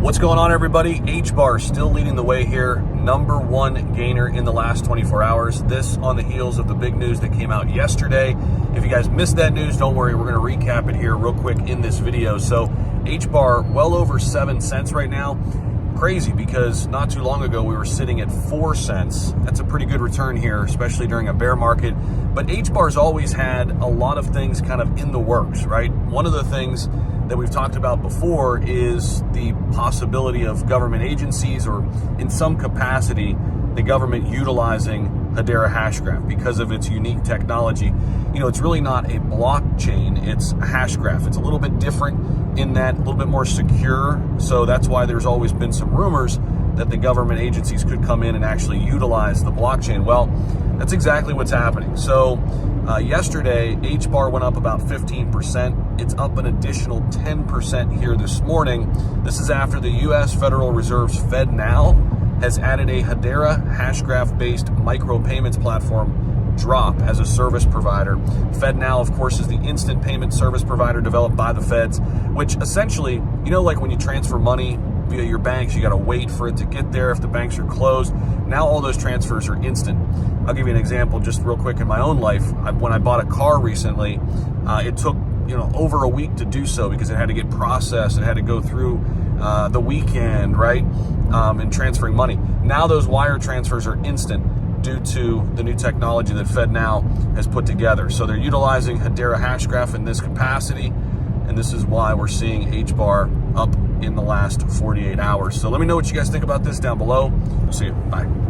What's going on, everybody? HBAR still leading the way here. Number one gainer in the last 24 hours. This on the heels of the big news that came out yesterday. If you guys missed that news, don't worry. We're going to recap it here real quick in this video. So HBAR well over 7 cents right now. Crazy, because not too long ago we were sitting at 4 cents. That's a pretty good return here, especially during a bear market. But HBAR's always had a lot of things kind of in the works, right? One of the things that we've talked about before is the possibility of government agencies, or in some capacity, the government utilizing Hedera Hashgraph because of its unique technology. You know, it's really not a blockchain, it's a hash graph. It's a little bit different in that, a little bit more secure. So that's why there's always been some rumors that the government agencies could come in and actually utilize the blockchain. Well, that's exactly what's happening. So yesterday, HBAR went up about 15%. It's up an additional 10% here this morning. This is after the U.S. Federal Reserve's FedNow has added a Hedera Hashgraph-based micropayments platform, Drop, as a service provider. FedNow, of course, is the instant payment service provider developed by the feds, which essentially, you know, like when you transfer money via your banks, you got to wait for it to get there if the banks are closed. Now all those transfers are instant. I'll give you an example just real quick in my own life. When I bought a car recently, it took over a week to do so because it had to get processed. It had to go through the weekend, right? And transferring money. Now those wire transfers are instant due to the new technology that FedNow has put together. So they're utilizing Hedera Hashgraph in this capacity, and this is why we're seeing HBAR up in the last 48 hours. So let me know what you guys think about this down below. We'll see you. Bye.